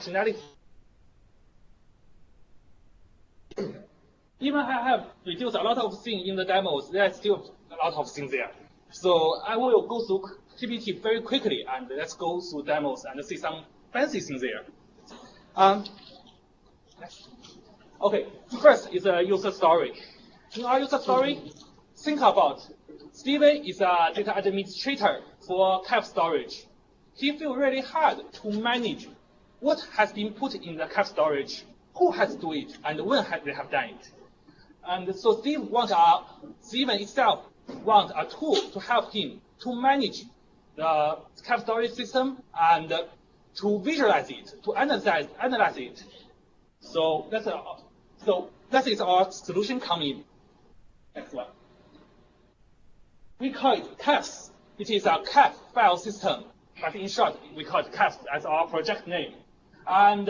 functionality. Even I have reduced a lot of things in the demos, there are still a lot of things there. So I will go through GPT very quickly, and let's go through demos and see some fancy things there. Okay, first is a user story. In our user story, think about Steven is a data administrator for CAF storage. He feels really hard to manage what has been put in the CAF storage, who has to do it, and when they have done it. And so Steven itself wants a tool to help him to manage the CAF storage system and to visualize it, to analyze it. So that is our solution coming. Next one. We call it CAFs. It is a CAF file system, but in short, we call it CAFs as our project name. And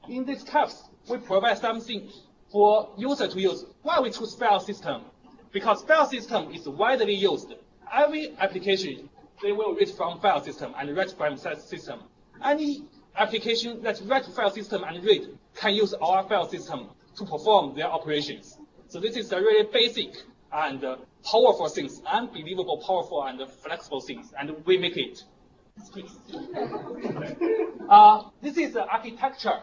in these CAFs, we provide something for user to use. Why we choose file system? Because file system is widely used. Every application, they will read from file system and read from system. Any application that read file system and read can use our file system to perform their operations. So this is a really basic and powerful things, unbelievable powerful and flexible things, and we make it. This is the architecture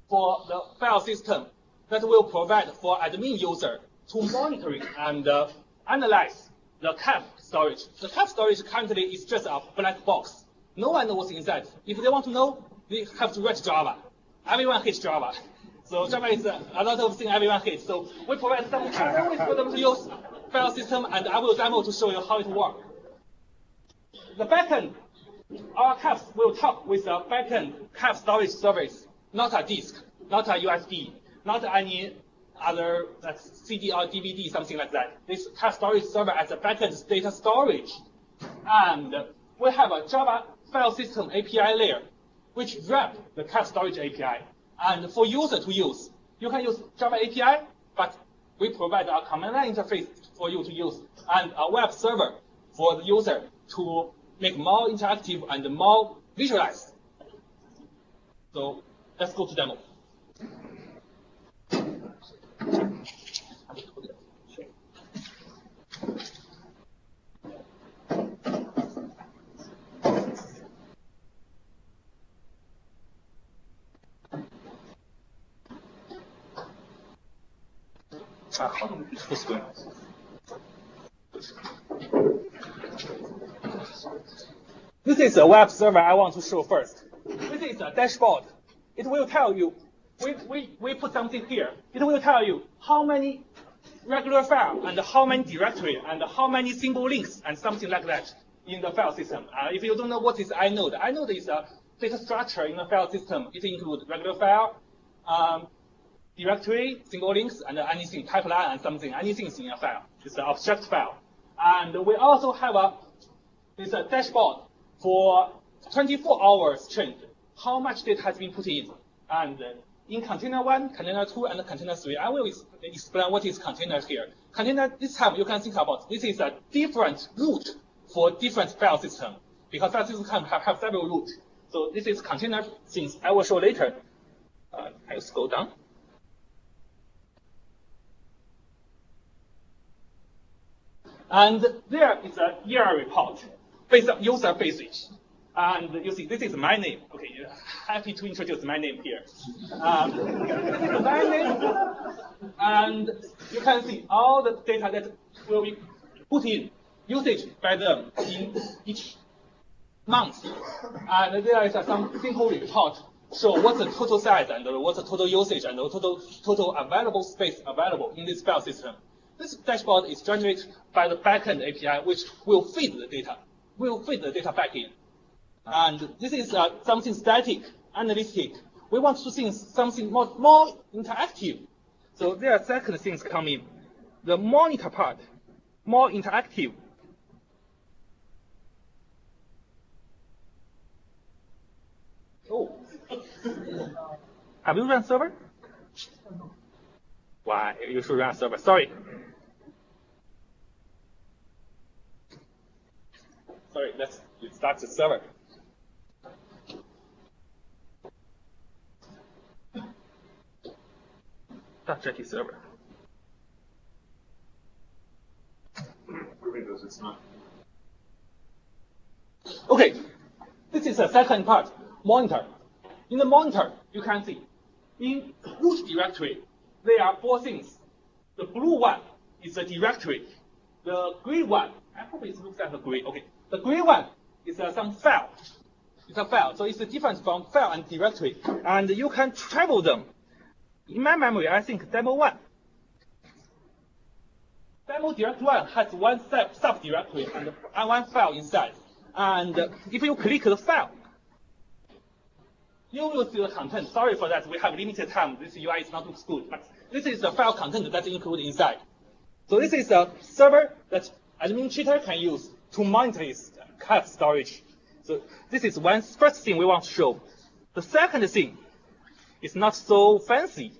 for the file system that will provide for admin user to monitor and analyze the CAF storage. The CAF storage currently is just a black box. No one knows what's inside. If they want to know, they have to write Java. Everyone hates Java. So Java is a lot of things everyone hates. So we provide some ways for them to use file system, and I will demo to show you how it works. The backend, our CAFs will talk with a backend CAF storage service, not a disk, not a USB, not any other like CD or DVD, something like that. This CAF storage server as a backend data storage. And we have a Java file system API layer, which wrap the CAF storage API. And for user to use, you can use Java API, but we provide a command line interface for you to use and a web server for the user to make more interactive and more visualized. So let's go to demo. This is a web server I want to show first. This is a dashboard. It will tell you, we put something here. It will tell you how many regular file and how many directory and how many single links and something like that in the file system. If you don't know what is inode, inode is a data structure in the file system. It includes regular file, directory, single links, and anything, pipeline and something, anything in a file. It's an abstract file. And we also have this dashboard for 24 hours trend, how much data has been put in. And in container 1, container 2, and container 3, I will explain what is container here. Container, this time you can think about, this is a different route for different file system, because file system can have several routes. So this is container things I will show later. I'll scroll down. And there is a year report based on user basics. And you see, this is my name. Okay, happy to introduce my name here. This is my name. And you can see all the data that will be put in, usage by them in each month. And there is some simple report show what's the total size and what's the total usage and the total available space available in this file system. This dashboard is generated by the backend API, which will feed the data back in. And this is something static, analytic. We want to see something more interactive. So there are second things coming. The monitor part, more interactive. Oh, have you run server? Why, you should run server, sorry. Sorry, let's start the server. .jt server. Windows, it's not. Okay, this is the second part, monitor. In the monitor, you can see in root directory, there are 4 things. The blue one is the directory. The green one, I hope it looks like a gray. Okay, the green one is some file. It's a file, so it's a difference from file and directory, and you can travel them. In my memory, I think demo 1. Demo directory 1 has one subdirectory and one file inside. And if you click the file, you will see the content. Sorry for that, we have limited time. This UI is not looks good, but this is the file content that's included inside. So this is a server that administrator can use to monitor his cache storage. So this is first thing we want to show. The second thing is not so fancy.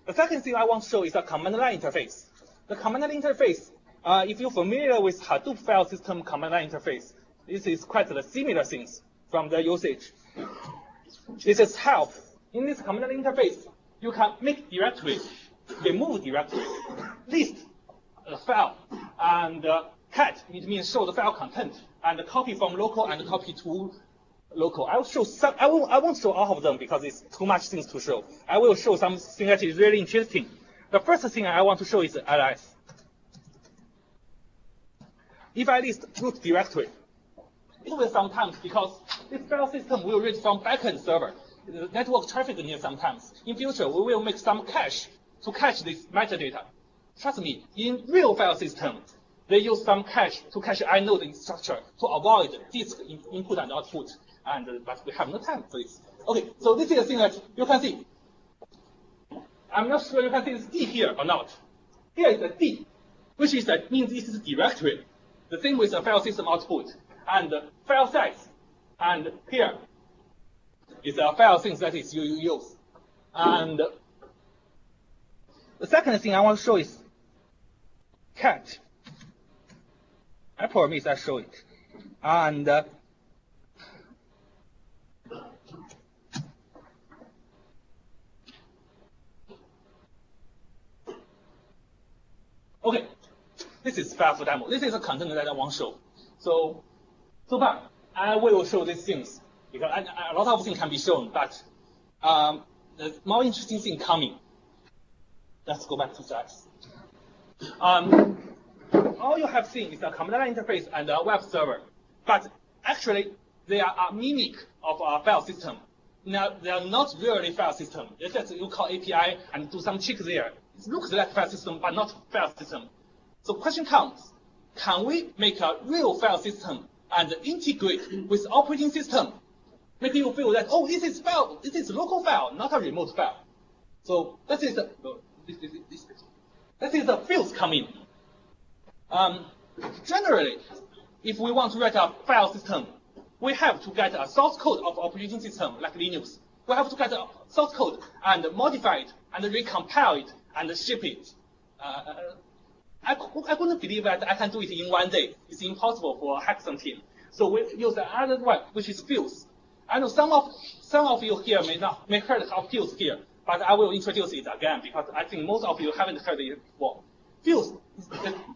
The second thing I want to show is a command line interface. The command line interface, if you're familiar with Hadoop file system command line interface, this is quite the similar things from the usage. This is help. In this command line interface, you can make directory, remove directory, list the file, and cat, it means show the file content, and copy from local and copy to local. I will show some. I won't show all of them because it's too much things to show. I will show something that is really interesting. The first thing I want to show is ls. If I list root directory, it will sometimes, because this file system will read from backend server. The network traffic needs sometimes. In future, we will make some cache to cache this metadata. Trust me, in real file system, they use some cache to cache inode structure to avoid disk input and output. But we have no time for this. Okay, so this is the thing that you can see. I'm not sure you can see this D here or not. Here is a D, which is that means this is directory. The same with the file system output and file size. And here is a file things that is you use. And the second thing I want to show is cat. I promise I show it. And okay, this is file for demo. This is a content that I want to show. So far, I will show these things because a lot of things can be shown, but the more interesting thing coming. Let's go back to slides. All you have seen is a command line interface and a web server, but actually they are a mimic of a file system. Now they are not really file system. It's just you call API and do some check there. It looks like file system, but not file system. So question comes, can we make a real file system and integrate with operating system? Make you feel that, oh, this is file, this is local file, not a remote file. So this is the fields coming. Generally, if we want to write a file system, we have to get a source code of operating system like Linux. We have to get a source code and modify it and recompile it and ship it. I couldn't believe that I can do it in one day. It's impossible for a hackathon team. So we use another one, which is fields. I know some of you here may heard of fields here, but I will introduce it again because I think most of you haven't heard it before. Fields,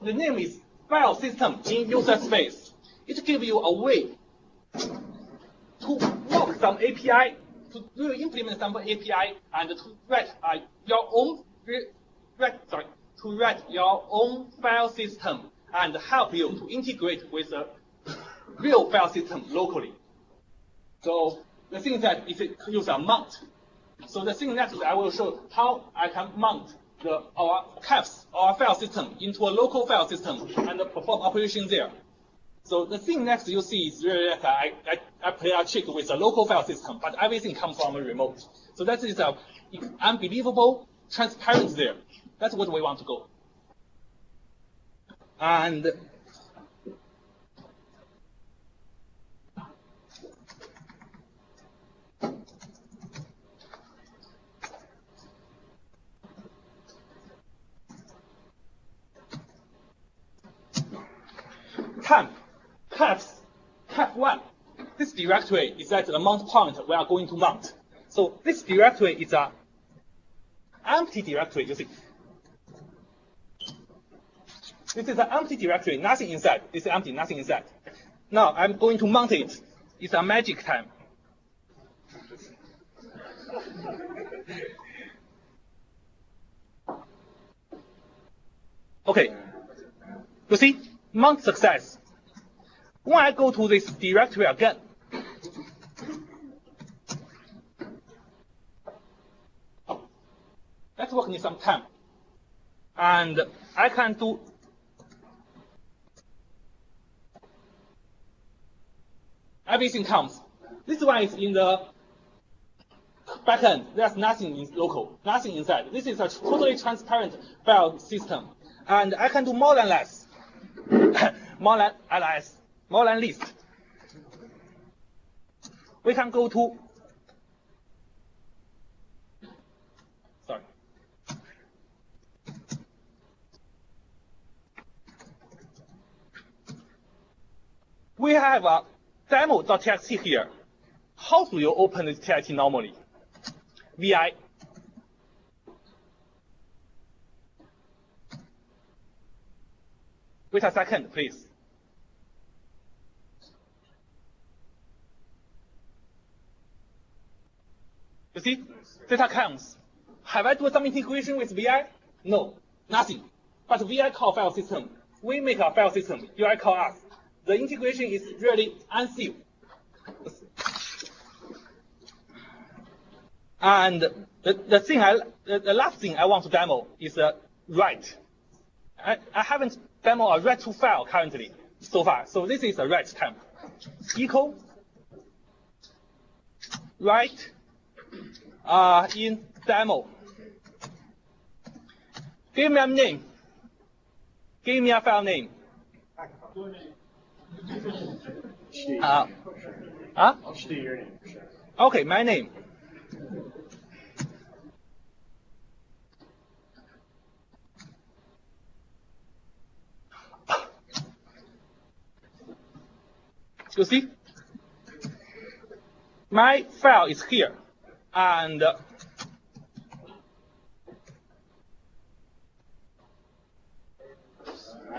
the name is file system in user space. It gives you a way to work some API, to implement some API, and to write your own file system and help you to integrate with a real file system locally. So the thing that is it use a mount. So the thing next I will show how I can mount our caps, our file system into a local file system and perform operation there. So the thing next you see is really like I play a trick with a local file system, but everything comes from a remote. So that is unbelievable transparency there. That's what we want to go. And time, cap 1. this directory is at the mount point we are going to mount. So this directory is an empty directory, you see. This is an empty directory, nothing inside. This is empty, nothing inside. Now I'm going to mount it. It's a magic time. Okay, you see, mount success. When I go to this directory again, network needs some time, and I can do everything comes. This one is in the backend. There's nothing in local, nothing inside. This is a totally transparent file system. And I can do more than less, more than ls, more than list. We can go to, sorry. We have a demo.txt here. How do you open this TXT normally? VI. Wait a second, please. You see, data comes. Have I done some integration with VI? No, nothing. But VI call file system. We make a file system. UI call us. The integration is really unsafe. And the last thing I want to demo is write. I haven't demoed a write to file currently so far. So this is a write temp. Equal write in demo. Give me a name. Give me a file name. Okay, my name. You see, my file is here, and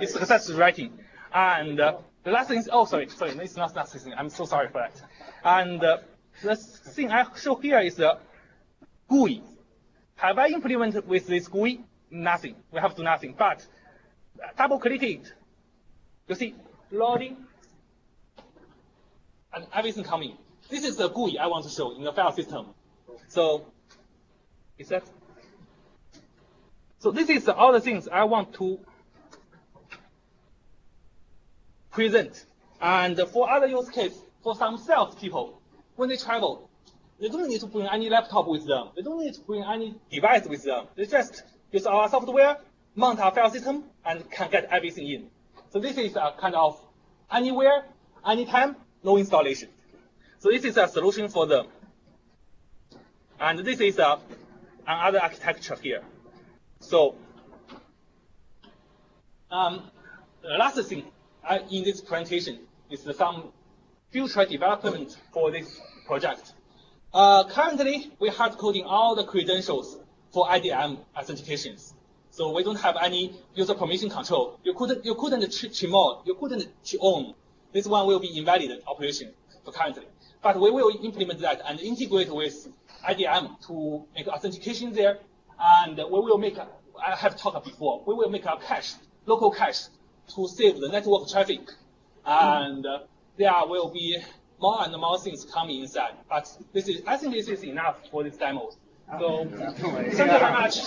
it's successful writing. And the last thing is, oh, sorry, it's not last thing. I'm so sorry for that. And the thing I show here is the GUI. Have I implemented with this GUI? Nothing. We have to do nothing. But double click it. You see, loading. And everything coming. This is the GUI I want to show in the file system. So, is that? So this is all the things I want to present. And for other use case, for some sales people, when they travel, they don't need to bring any laptop with them. They don't need to bring any device with them. They just use our software, mount our file system, and can get everything in. So this is a kind of anywhere, anytime, no installation. So this is a solution for them. And this is another architecture here. So the last thing in this presentation is some future development for this project. Currently, we hard coding all the credentials for IDM authentications. So we don't have any user permission control. You couldn't chmod, you couldn't own. This one will be invalid operation for currently. But we will implement that and integrate with IDM to make authentication there. And we will make, I have talked before, we will make a cache, local cache, to save the network traffic. And there will be more and more things coming inside. But this is, I think this is enough for these demos. So thank you very much.